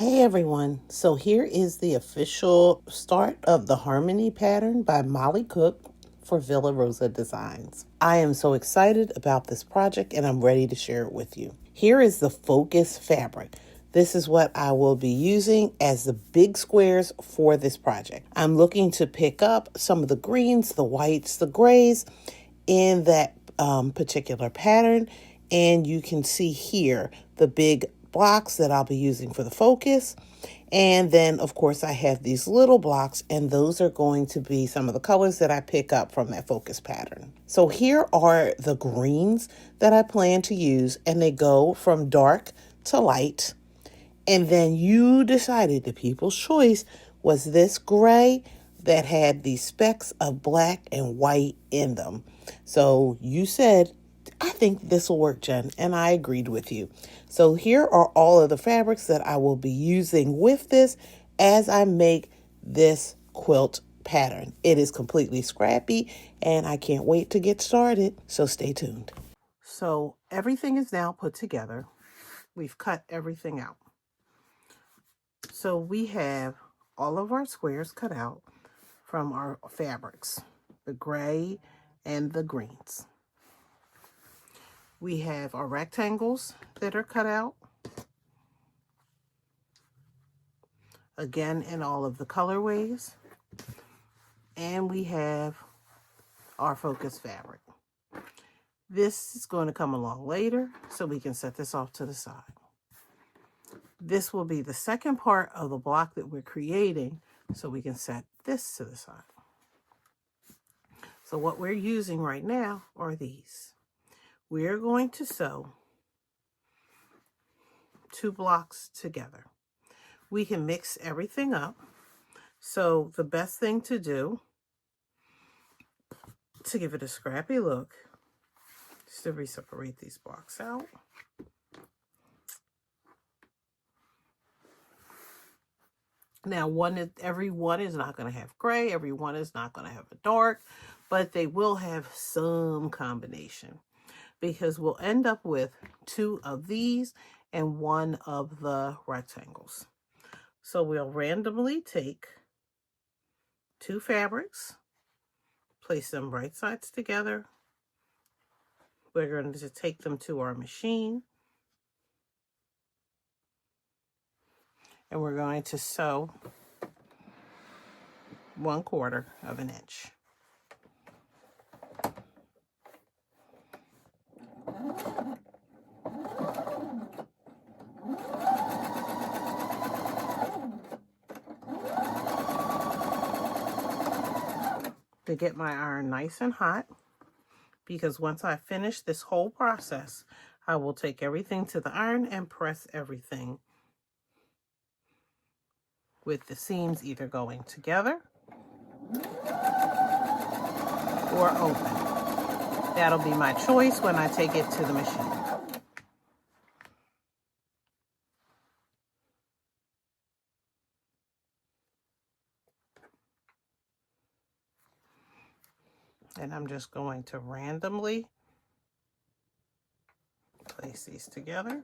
Hey everyone, so here is the official start of the Harmony pattern by Molly Cook for Villa Rosa Designs. I am so excited about this project and I'm ready to share it with you. Here is the focus fabric. This is what I will be using as the big squares for this project. I'm looking to pick up some of the greens, the whites, the grays in that particular pattern, and you can see here the big blocks that I'll be using for the focus. And then, of course, I have these little blocks, and those are going to be some of the colors that I pick up from that focus pattern. So here are the greens that I plan to use, and they go from dark to light. And then you decided the people's choice was this gray that had these specks of black and white in them. So you said, I think this will work, Jen, and I agreed with you. So here are all of the fabrics that I will be using with this as I make this quilt pattern. It is completely scrappy and I can't wait to get started, so stay tuned. So everything is now put together. We've cut everything out. So we have all of our squares cut out from our fabrics, the gray and the greens. We have our rectangles that are cut out, again in all of the colorways, and we have our focus fabric. This is going to come along later, so we can set this off to the side. This will be the second part of the block that we're creating, so we can set this to the side. So what we're using right now are these. We're going to sew 2 blocks together. We can mix everything up. So the best thing to do to give it a scrappy look is to separate these blocks out. Now, every one is not going to have gray. Every one is not going to have a dark, but they will have some combination, because we'll end up with 2 of these and 1 of the rectangles. So we'll randomly take 2 fabrics, place them right sides together. We're going to take them to our machine, and we're going to sew 1/4 of an inch. To get my iron nice and hot, because once I finish this whole process, I will take everything to the iron and press everything with the seams either going together or open. That'll be my choice when I take it to the machine. And I'm just going to randomly place these together.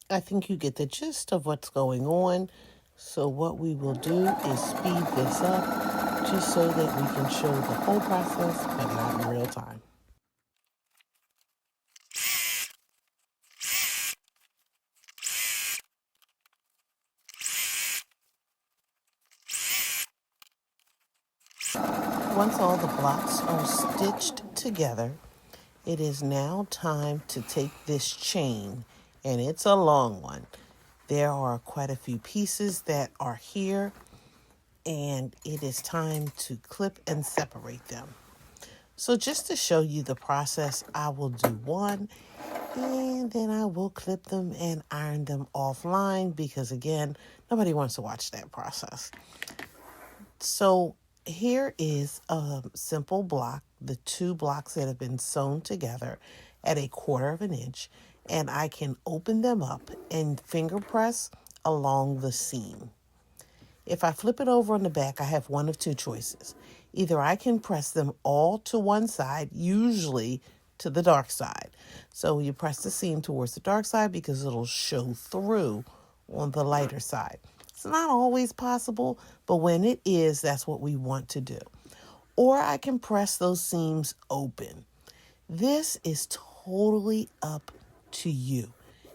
I think you get the gist of what's going on. So what we will do is speed this up just so that we can show the whole process, but not in real time. Once all the blocks are stitched together, it is now time to take this chain, and it's a long one. There are quite a few pieces that are here, and it is time to clip and separate them. So just to show you the process, I will do one, and then I will clip them and iron them offline, because again, nobody wants to watch that process. So here is a simple block, the 2 blocks that have been sewn together at 1/4 of an inch, and I can open them up and finger press along the seam. If I flip it over on the back, I have one of two choices. Either I can press them all to one side, usually to the dark side. So you press the seam towards the dark side because it'll show through on the lighter side. It's not always possible, but when it is, that's what we want to do. Or I can press those seams open. This is totally up to you.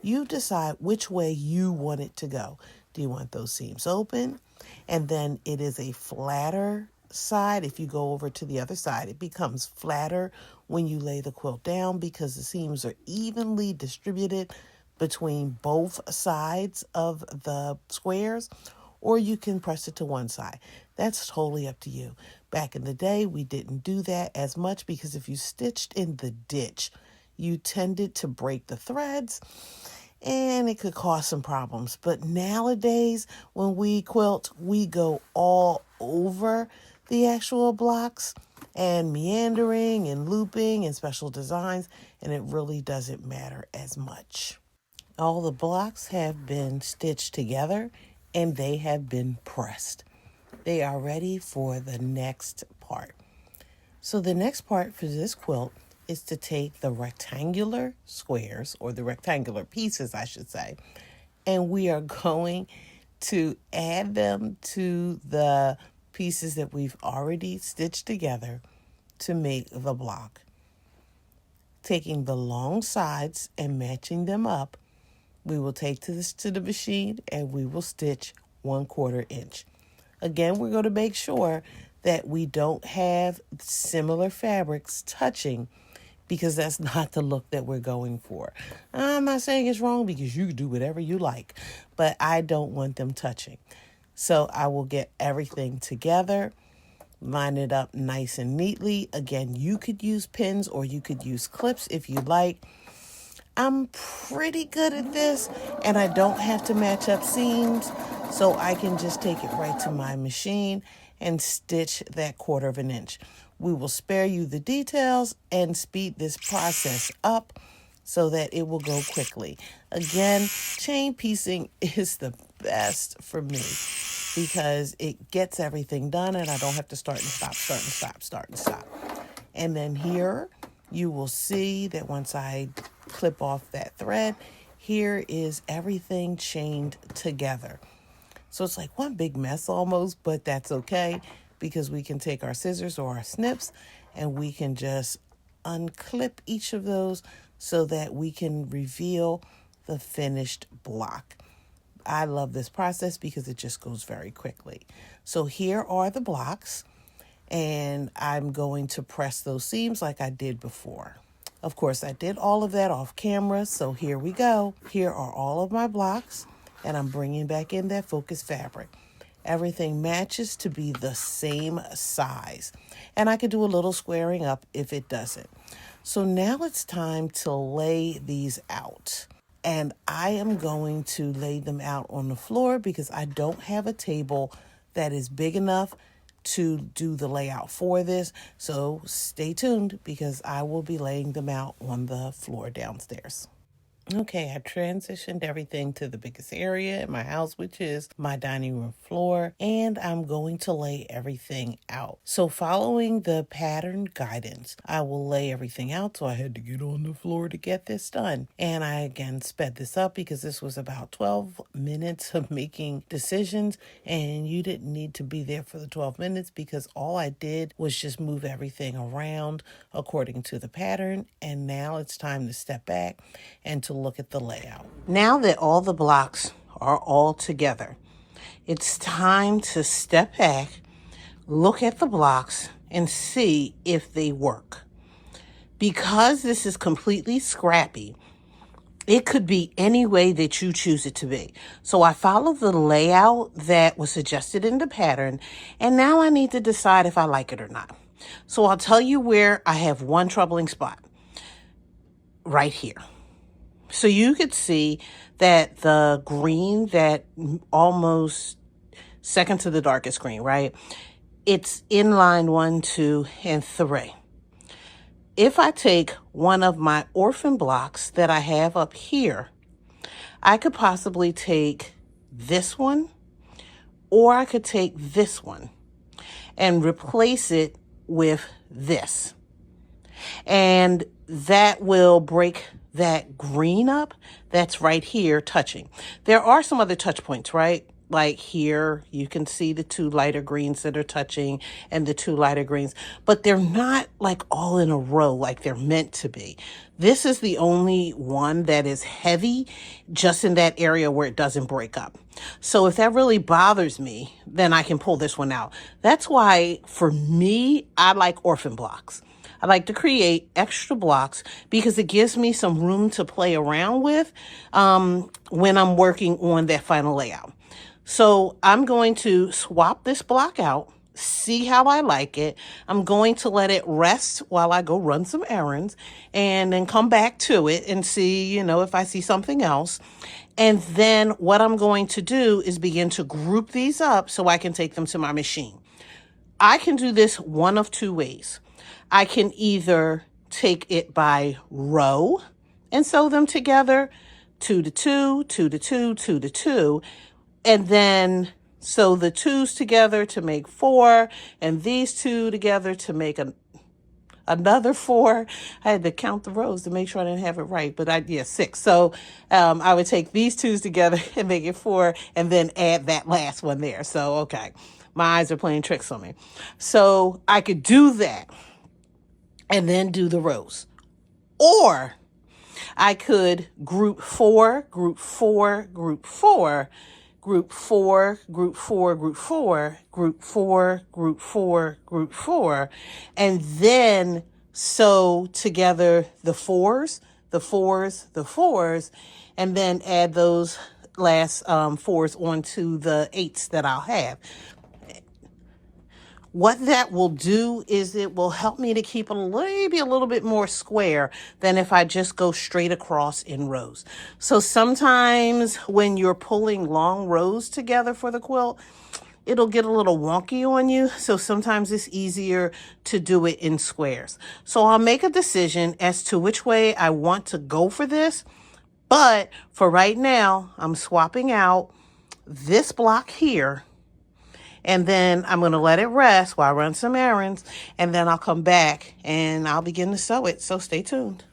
You decide which way you want it to go. Do you want those seams open? And then it is a flatter side. If you go over to the other side, it becomes flatter when you lay the quilt down because the seams are evenly distributed between both sides of the squares, or you can press it to one side. That's totally up to you. Back in the day, we didn't do that as much because if you stitched in the ditch, you tended to break the threads and it could cause some problems. But nowadays, when we quilt, we go all over the actual blocks and meandering and looping and special designs, and it really doesn't matter as much. All the blocks have been stitched together and they have been pressed. They are ready for the next part. So the next part for this quilt is to take the rectangular squares, or the rectangular pieces, I should say, and we are going to add them to the pieces that we've already stitched together to make the block. Taking the long sides and matching them up, we will take this to the machine and we will stitch 1/4 inch. Again, we're going to make sure that we don't have similar fabrics touching because that's not the look that we're going for. I'm not saying it's wrong because you can do whatever you like, but I don't want them touching. So I will get everything together, line it up nice and neatly. Again, you could use pins or you could use clips if you like. I'm pretty good at this and I don't have to match up seams, so I can just take it right to my machine and stitch that 1/4 inch. We will spare you the details and speed this process up so that it will go quickly. Again, chain piecing is the best for me because it gets everything done and I don't have to start and stop, start and stop, start and stop. And then here you will see that once I clip off that thread, here is everything chained together. So it's like one big mess almost, but that's okay because we can take our scissors or our snips and we can just unclip each of those so that we can reveal the finished block. I love this process because it just goes very quickly. So here are the blocks, and I'm going to press those seams like I did before. Of course, I did all of that off camera, so here we go. Here are all of my blocks, and I'm bringing back in that focus fabric. Everything matches to be the same size, and I could do a little squaring up if it doesn't. So now it's time to lay these out, and I am going to lay them out on the floor because I don't have a table that is big enough to do the layout for this. So stay tuned because I will be laying them out on the floor downstairs. Okay, I transitioned everything to the biggest area in my house, which is my dining room floor, and I'm going to lay everything out. So following the pattern guidance, I will lay everything out. So I had to get on the floor to get this done. And I again sped this up because this was about 12 minutes of making decisions, and you didn't need to be there for the 12 minutes because all I did was just move everything around according to the pattern. And now it's time to step back and to look at the layout. Now that all the blocks are all together, it's time to step back, look at the blocks, and see if they work. Because this is completely scrappy, it could be any way that you choose it to be. So I followed the layout that was suggested in the pattern, and now I need to decide if I like it or not. So I'll tell you where I have one troubling spot. Right here. So you could see that the green, that almost second to the darkest green, right? It's in line 1, 2, and 3. If I take one of my orphan blocks that I have up here, I could possibly take this one or I could take this one and replace it with this. And that will break that green up that's right here touching. There are some other touch points, right? Like here, you can see the two lighter greens that are touching and the two lighter greens, but they're not like all in a row like they're meant to be. This is the only one that is heavy just in that area where it doesn't break up. So if that really bothers me, then I can pull this one out. That's why for me, I like orphan blocks. I like to create extra blocks because it gives me some room to play around with when I'm working on that final layout. So I'm going to swap this block out, see how I like it. I'm going to let it rest while I go run some errands and then come back to it and see, if I see something else. And then what I'm going to do is begin to group these up so I can take them to my machine. I can do this one of two ways. I can either take it by row and sew them together, 2 to 2, 2 to 2, 2 to 2, and then sew the twos together to make 4, and these two together to make another 4. I had to count the rows to make sure I didn't have it right, but 6. So I would take these twos together and make it 4, and then add that last one there. So, okay, my eyes are playing tricks on me. So I could do that and then do the rows. Or I could group 4, group 4, group 4, group 4, group 4, group 4, group 4, group 4, group 4, and then sew together the 4s, the 4s, the 4s, and then add those last 4s onto the 8s that I'll have. What that will do is it will help me to keep maybe a little bit more square than if I just go straight across in rows. So sometimes when you're pulling long rows together for the quilt, it'll get a little wonky on you. So sometimes it's easier to do it in squares. So I'll make a decision as to which way I want to go for this. But for right now, I'm swapping out this block here, and then I'm going to let it rest while I run some errands, and then I'll come back and I'll begin to sew it. So stay tuned.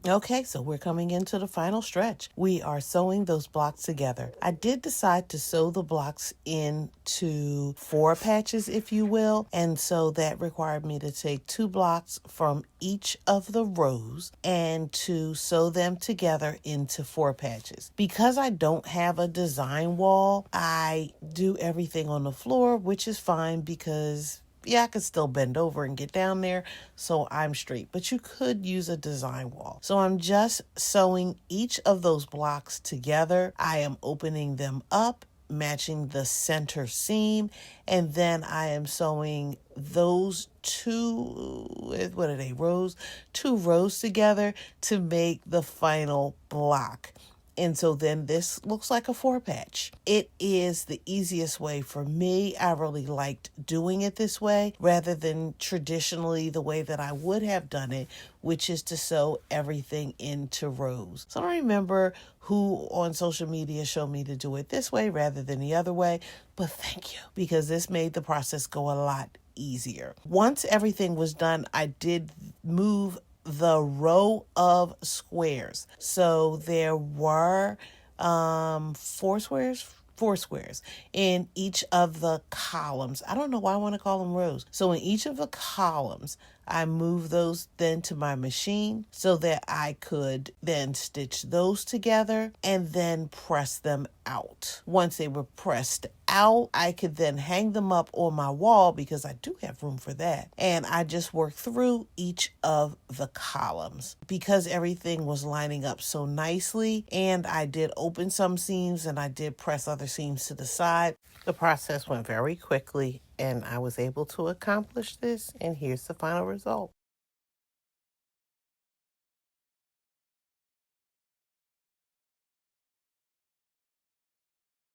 Okay, so we're coming into the final stretch. We are sewing those blocks together. I did decide to sew the blocks into 4 patches, if you will, and so that required me to take 2 blocks from each of the rows and to sew them together into 4 patches. Because I don't have a design wall, I do everything on the floor, which is fine because I could still bend over and get down there, so I'm straight. But you could use a design wall. So I'm just sewing each of those blocks together. I am opening them up, matching the center seam, and then I am sewing those 2, what are they, rows? 2 rows together to make the final block. And so then this looks like a 4 patch. It is the easiest way for me. I really liked doing it this way rather than traditionally the way that I would have done it, which is to sew everything into rows. So I don't remember who on social media showed me to do it this way rather than the other way, but thank you, because this made the process go a lot easier. Once everything was done, I did move the row of squares. So there were 4 squares in each of the columns. I don't know why I want to call them rows. So in each of the columns, I moved those then to my machine so that I could then stitch those together and then press them out. Once they were pressed out, I could then hang them up on my wall because I do have room for that. And I just worked through each of the columns because everything was lining up so nicely. And I did open some seams and I did press other seams to the side. The process went very quickly and I was able to accomplish this, and here's the final result.